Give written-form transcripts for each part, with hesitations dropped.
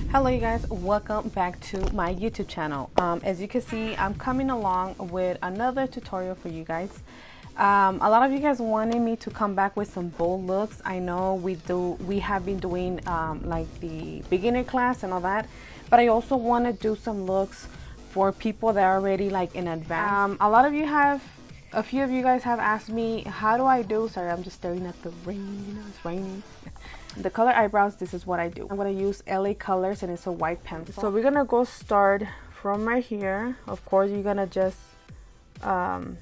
Hello you guys, welcome back to my YouTube channel. As you can see, I'm coming along with another tutorial for you guys. A lot of you guys wanted me to come back with some bold looks. I know we have been doing like the beginner class and all that, but I also want to do some looks for people that are already like in advance. A few of you guys have asked me, how do I do, sorry, I'm just staring at the rain, you know, it's raining. The color eyebrows, this is what I do. I'm gonna use LA Colors and it's a white pencil. So we're gonna go start from right here. Of course, you're gonna just follow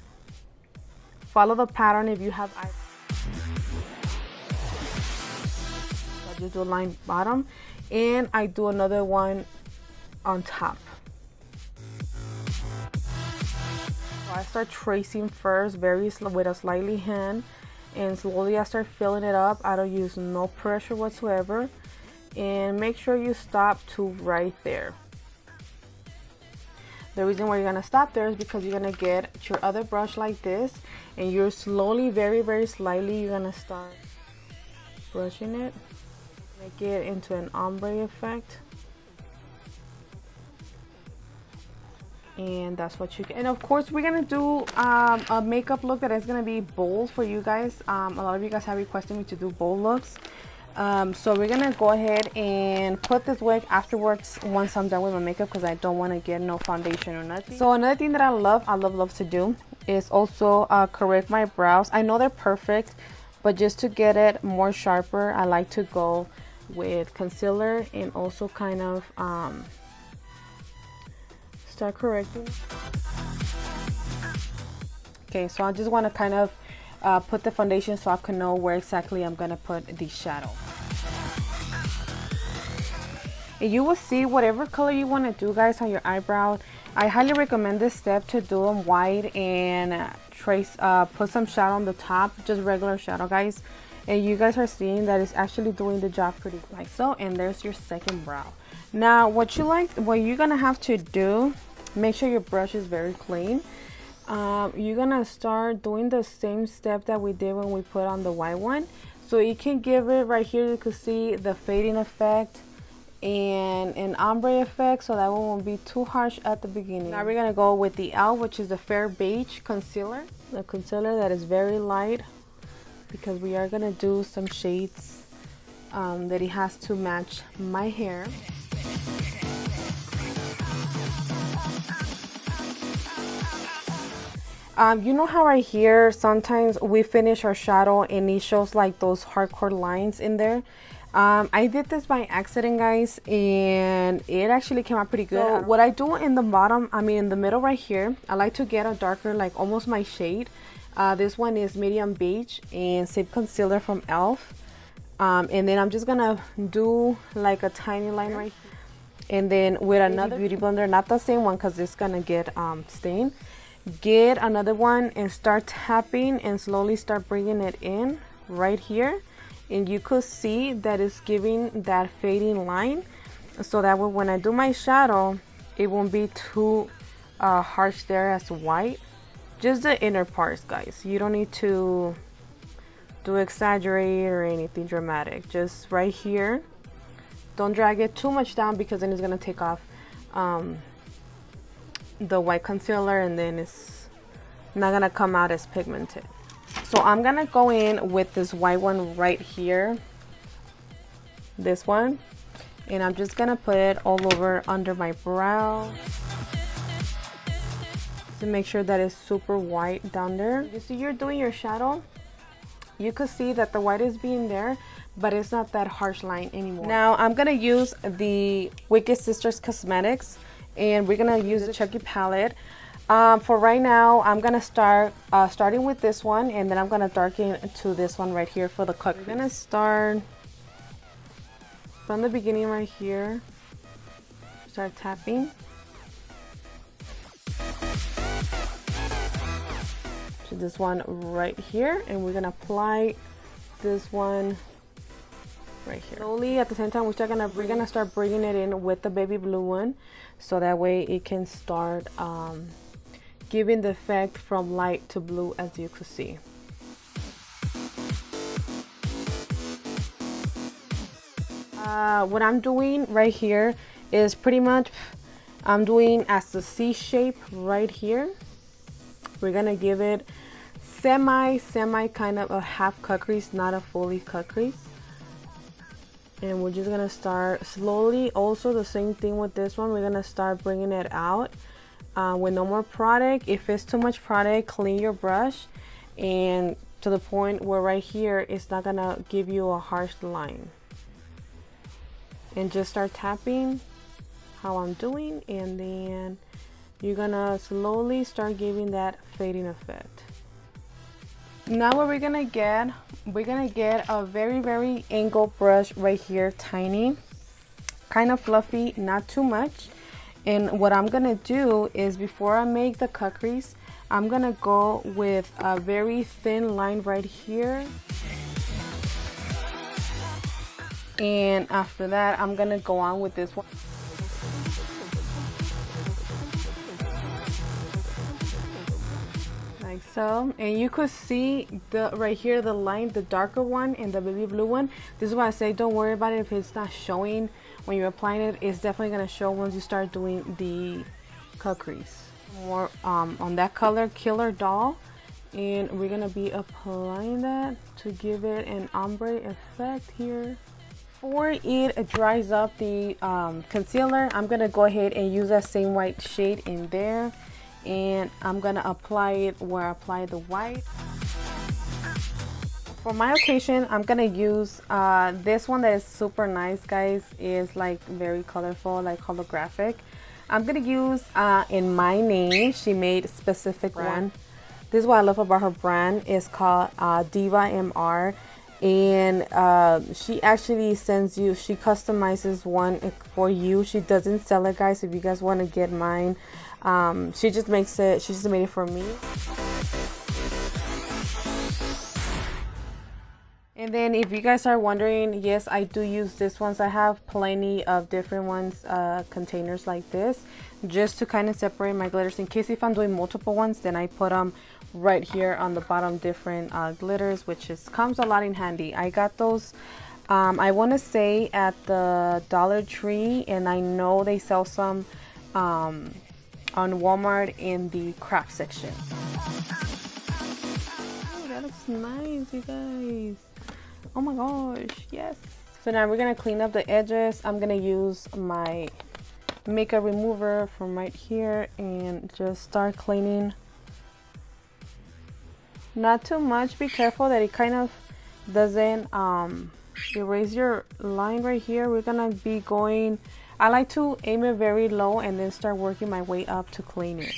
the pattern if you have eyebrows. I just do a line bottom and I do another one on top. So I start tracing first with a slightly hand, and slowly I start filling it up. I don't use no pressure whatsoever, and make sure you stop to right there. The reason why you're gonna stop there is because you're gonna get your other brush like this, and you're slowly, very slightly, you're gonna start brushing it, make it into an ombre effect. And that's what you get. And of course, we're gonna do a makeup look that is gonna be bold for you guys. A lot of you guys have requested me to do bold looks, so we're gonna go ahead and put this wig afterwards once I'm done with my makeup, because I don't want to get no foundation or nothing. So another thing that I love to do is also correct my brows. I know they're perfect, but just to get it more sharper, I like to go with concealer and also kind of start correcting. Okay, so I just want to kind of put the foundation so I can know where exactly I'm gonna put the shadow. And you will see whatever color you want to do, guys, on your eyebrow. I highly recommend this step to do them white and put some shadow on the top, just regular shadow, guys. And you guys are seeing that it's actually doing the job pretty like so. And there's your second brow. Now what you're gonna have to do, make sure your brush is very clean. You're gonna start doing the same step that we did when we put on the white one, so you can give it right here, you can see the fading effect and an ombre effect, so that one won't be too harsh at the beginning. Now we're gonna go with the e.l.f., which is the Fair Beige concealer, the concealer that is very light, because we are gonna do some shades that it has to match my hair. You know how right here sometimes we finish our shadow and it shows like those hardcore lines in there. I did this by accident, guys, and it actually came out pretty good. So what I do in the bottom, in the middle right here, I like to get a darker, like almost my shade. This one is medium beige and Sip concealer from e.l.f. And then I'm just gonna do like a tiny line right here, and then with another beauty blender, not the same one because it's gonna get stained. Get another one and start tapping and slowly start bringing it in right here, and you could see that it's giving that fading line, so that way when I do my shadow it won't be too harsh there as white. Just the inner parts, guys. You don't need to exaggerate or anything dramatic, just right here. Don't drag it too much down, because then it's gonna take off the white concealer and then it's not gonna come out as pigmented. So I'm gonna go in with this white one right here, this one, and I'm just gonna put it all over under my brow to make sure that it's super white down there. You see, you're doing your shadow, you could see that the white is being there, but it's not that harsh line anymore. Now I'm gonna use the Wicked Sisters Cosmetics, and we're gonna use the Chucky palette. For right now, I'm gonna starting with this one, and then I'm gonna darken to this one right here for the cut. We're gonna start from the beginning right here. Start tapping. To this one right here, and we're gonna apply this one right here. Slowly at the same time, we're gonna start bringing it in with the baby blue one, so that way it can start giving the effect from light to blue, as you could see. What I'm doing right here is pretty much I'm doing as the C shape right here. We're gonna give it semi kind of a half cut crease, not a fully cut crease. And we're just gonna start slowly. Also the same thing with this one, we're gonna start bringing it out with no more product. If it's too much product, clean your brush, and to the point where right here it's not gonna give you a harsh line. And just start tapping how I'm doing, and then you're gonna slowly start giving that fading effect. Now what we're gonna get a very angled brush right here, tiny, kind of fluffy, not too much. And what I'm gonna do is, before I make the cut crease, I'm gonna go with a very thin line right here. And after that, I'm gonna go on with this one. Like so. And you could see the right here, the line, the darker one and the baby blue one. This is why I say don't worry about it if it's not showing when you're applying it. It's definitely gonna show once you start doing the cut crease. More on that color, Killer Doll, and we're gonna be applying that to give it an ombre effect here. Before it dries up the concealer, I'm gonna go ahead and use that same white shade in there, and I'm gonna apply it where I apply the white. For my occasion, I'm gonna use this one that is super nice, guys. Is like very colorful, like holographic. I'm gonna use in my name. She made a specific one. This is what I love about her brand. It's called Diva MR, and she actually sends you. She customizes one for you. She doesn't sell it, guys. If you guys want to get mine, she just makes it. She just made it for me. And then if you guys are wondering, yes, I do use this ones. I have plenty of different ones, containers like this, just to kind of separate my glitters. In case if I'm doing multiple ones, then I put them right here on the bottom, different glitters, which comes a lot in handy. I got those, I want to say at the Dollar Tree, and I know they sell some on Walmart in the craft section. Oh, that looks nice, you guys. Oh my gosh, yes. So now we're gonna clean up the edges. I'm gonna use my makeup remover from right here and just start cleaning. Not too much. Be careful that it kind of doesn't erase your line right here. We're gonna be going, I like to aim it very low and then start working my way up to clean it,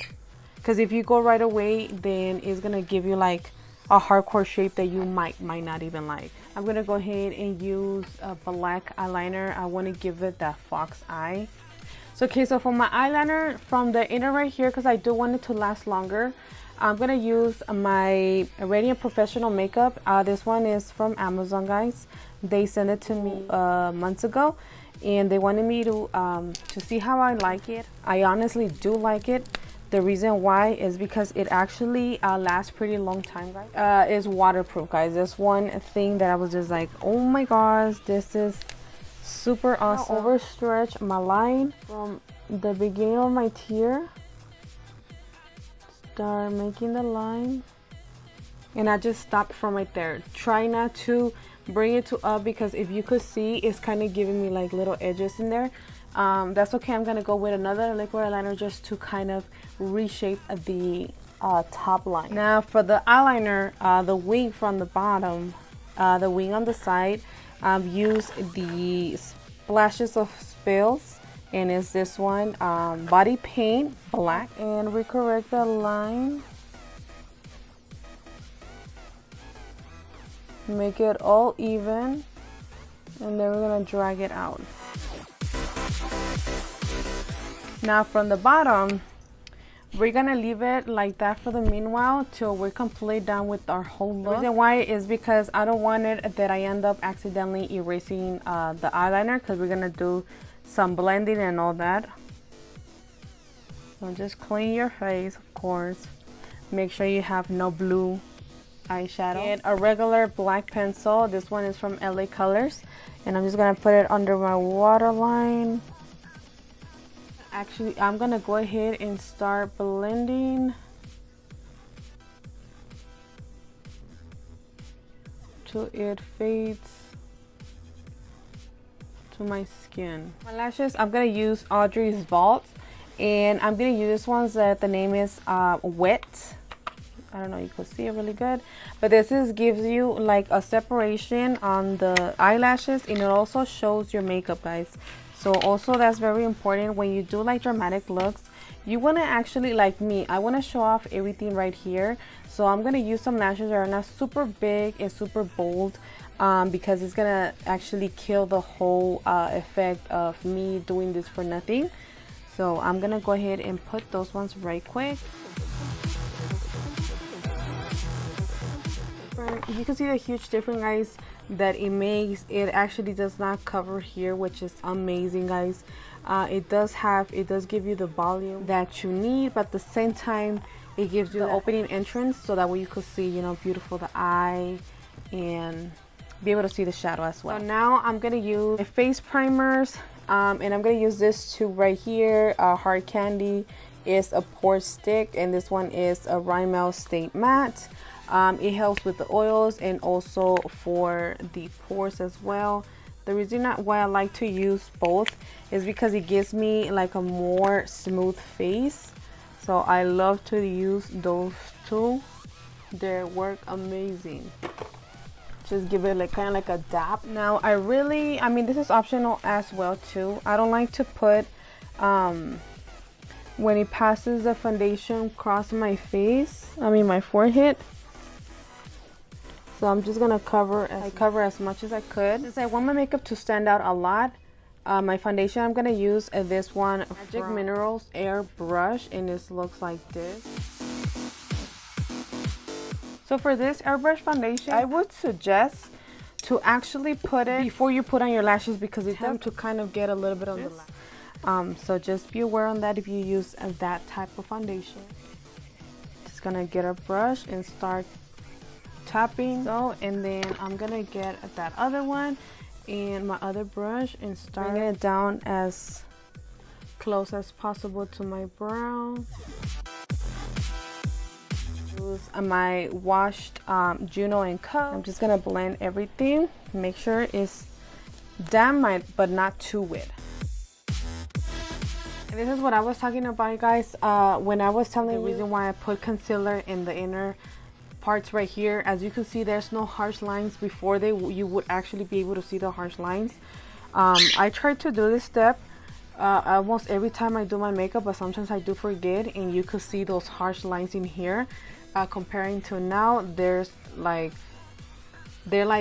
because if you go right away, then it's gonna give you like a hardcore shape that you might not even like. I'm gonna go ahead and use a black eyeliner. I want to give it that fox eye. So okay, so for my eyeliner, from the inner right here, because I do want it to last longer, I'm gonna use my Radiant Professional Makeup. This one is from Amazon, guys. They sent it to me months ago, and they wanted me to see how I like it. I honestly do like it. The reason why is because it actually lasts pretty long time, guys. It's waterproof, guys. That's one thing that I was just like, oh my gosh, this is super awesome. I'll overstretch my line from the beginning of my tear. Start making the line, and I just stopped from right there. Try not to bring it to up, because if you could see, it's kind of giving me like little edges in there. That's okay. I'm gonna go with another liquid eyeliner just to kind of reshape the top line. Now for the eyeliner, the wing from the bottom, the wing on the side, use the Splashes of Spills, and it's this one, Body Paint Black, and we correct the line, make it all even, and then we're gonna drag it out. Now from the bottom, we're gonna leave it like that for the meanwhile till we're completely done with our whole look. The reason why is because I don't want it that I end up accidentally erasing the eyeliner, because we're gonna do some blending and all that. So just clean your face, of course. Make sure you have no blue eyeshadow. And a regular black pencil. This one is from LA Colors. And I'm just going to put it under my waterline. Actually, I'm going to go ahead and start blending till it fades to my skin. My lashes, I'm going to use Adri's Vault. And I'm going to use this one that the name is Wet. I don't know, you can see it really good. But this gives you like a separation on the eyelashes, and it also shows your makeup, guys. So also that's very important when you do like dramatic looks. You want to actually, like me, I want to show off everything right here. So I'm going to use some lashes that are not super big and super bold, because it's going to actually kill the whole effect of me doing this for nothing. So I'm going to go ahead and put those ones right quick. You can see the huge difference, guys, that it makes. It actually does not cover here, which is amazing, guys. It does give you the volume that you need, but at the same time it gives you the opening entrance, so that way you could see, you know, beautiful the eye and be able to see the shadow as well. So now I'm gonna use my face primers, and I'm gonna use this two right here. Hard Candy is a pore stick, and this one is a Rimmel Stay Matte. It helps with the oils and also for the pores as well. The reason why I like to use both is because it gives me like a more smooth face. So I love to use those two. They work amazing. Just give it like kind of like a dab. Now I mean, this is optional as well too. I don't like to put when it passes the foundation across my face, my forehead. So I'm just gonna cover as much as I could. Since I want my makeup to stand out a lot, my foundation I'm gonna use this one Magic Minerals Air Brush, and this looks like this. So for this airbrush foundation, I would suggest to actually put it before you put on your lashes, because it tends to kind of get a little bit on the lash. So just be aware on that if you use that type of foundation. Just gonna get a brush and start tapping. And then I'm gonna get that other one and my other brush and start bringing it down as close as possible to my brow. Use my washed Juno and Co. I'm just gonna blend everything, make sure it's damp but not too wet. And this is what I was talking about, guys, when I was telling you the reason why I put concealer in the inner parts right here. As you can see, there's no harsh lines. Before you would actually be able to see the harsh lines. I try to do this step almost every time I do my makeup, but sometimes I do forget, and you could see those harsh lines in here. Comparing to now, they're like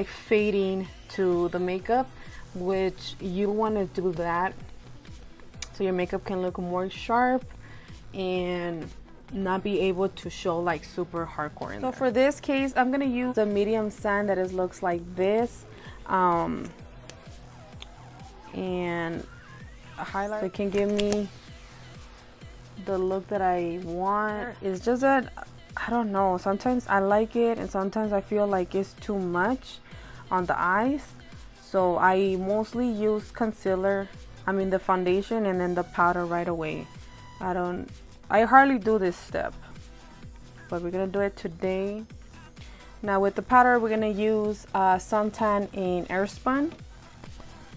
fading to the makeup, which you want to do that so your makeup can look more sharp and not be able to show like super hardcore in there. For this case, I'm gonna use the medium sand that looks like this, and a highlight that can give me the look that I want. It's just that I don't know, sometimes I like it and sometimes I feel like it's too much on the eyes. So I mostly use concealer, the foundation, and then the powder right away. I hardly do this step, but we're gonna do it today. Now with the powder, we're gonna use Suntan in Airspun.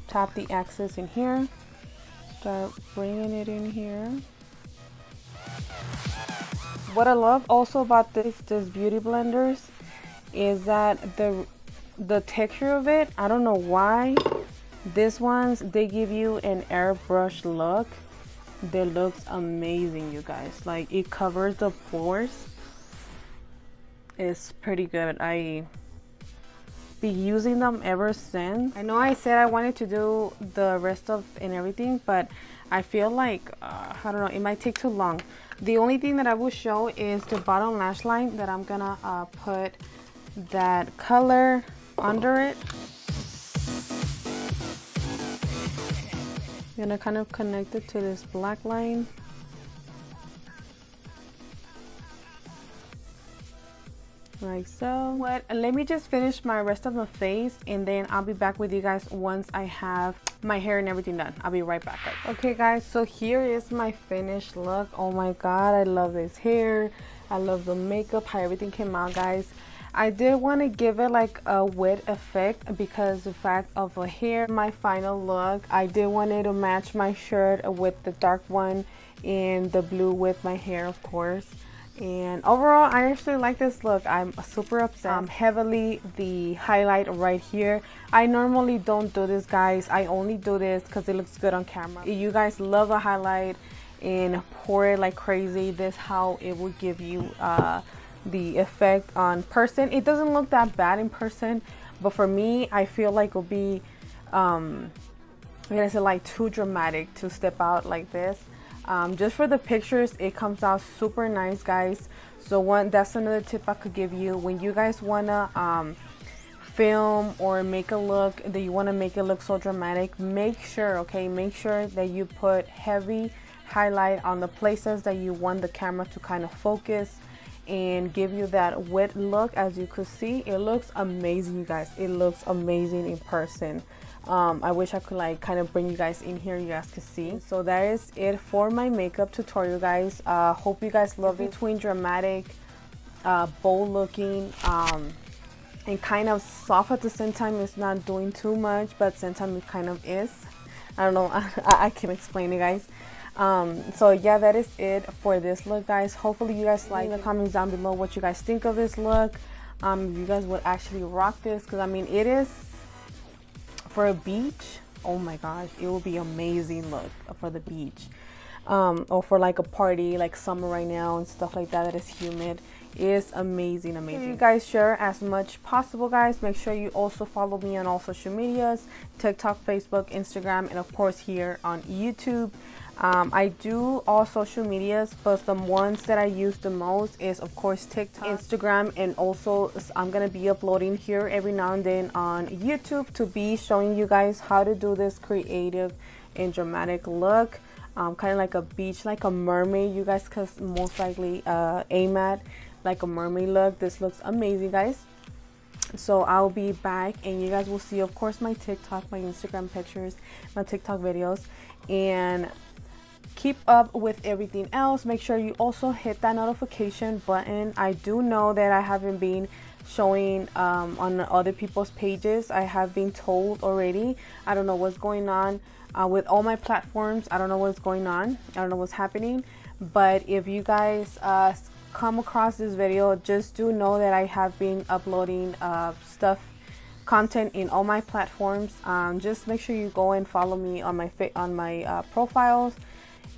Tap the excess in here, start bringing it in here. What I love also about this beauty blenders is that the texture of it, I don't know why. These ones, they give you an airbrush look. They looks amazing, you guys. Like, it covers the pores. It's pretty good. I be using them ever since. I know I said I wanted to do the rest of and everything, but I feel like I don't know, it might take too long. The only thing that I will show is the bottom lash line that I'm gonna put that color under it. I'm gonna kind of connect it to this black line. like so. Let me just finish my rest of the face, and then I'll be back with you guys once I have my hair and everything done. I'll be right back, guys. Okay guys, so here is my finished look. Oh my god, I love this hair. I love the makeup, how everything came out, guys. I did want to give it like a wet effect because the fact of the hair. My final look, I did want it to match my shirt with the dark one and the blue with my hair, of course. And overall, I actually like this look. I'm super obsessed. Heavily the highlight right here. I normally don't do this, guys. I only do this because it looks good on camera. If you guys love a highlight and pour it like crazy, this how it will give you the effect on person. It doesn't look that bad in person, but for me, I feel like it'll be like too dramatic to step out like this. Just for the pictures, it comes out super nice, guys. So that's another tip I could give you when you guys wanna film or make a look that you want to make it look so dramatic. Make sure that you put heavy highlight on the places that you want the camera to kind of focus and give you that wet look. As you could see, it looks amazing, you guys. It looks amazing in person. I wish I could like kind of bring you guys in here, you guys can see. So that is it for my makeup tutorial, guys. Hope you guys love it. Between dramatic, bold looking, and kind of soft at the same time. It's not doing too much, but at the same time it kind of is. I don't know. I can explain it, guys. So yeah, that is it for this look, guys. Hopefully you guys like. In the comments down below what you guys think of this look. If you guys would actually rock this, because I mean, it is for a beach. Oh my gosh, it will be amazing look for the beach, or for like a party like summer right now and stuff like that is humid. It's amazing. You guys share as much possible, guys. Make sure you also follow me on all social medias: TikTok, Facebook, Instagram, and of course here on YouTube. I do all social medias, but the ones that I use the most is of course TikTok, Instagram, and also I'm gonna be uploading here every now and then on YouTube to be showing you guys how to do this creative and dramatic look, kind of like a beach, like a mermaid. You guys can most likely aim at like a mermaid look. This looks amazing, guys. So I'll be back and you guys will see of course my TikTok, my Instagram pictures, my TikTok videos, and keep up with everything else. Make sure you also hit that notification button. I do know that I haven't been showing on other people's pages. I have been told already. I don't know what's going on with all my platforms. I don't know what's going on. I don't know what's happening. But if you guys come across this video, just do know that I have been uploading content in all my platforms. Just make sure you go and follow me on my profiles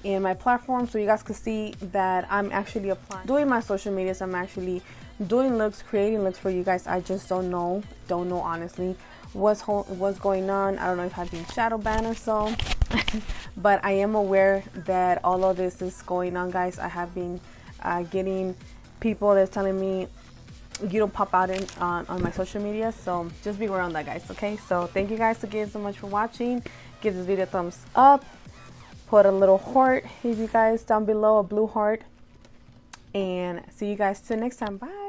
in my platform, so you guys can see that I'm actually doing my social medias. I'm actually doing looks, creating looks for you guys. I just don't know honestly what's going on. I don't know if I've been shadow banned or so but I am aware that all of this is going on, guys. I have been getting people that's telling me you don't pop out on my social media, so just be aware on that, guys. Okay, so thank you guys again so much for watching. Give this video a thumbs up, put a little heart if you guys down below, a blue heart, and see you guys till next time. Bye.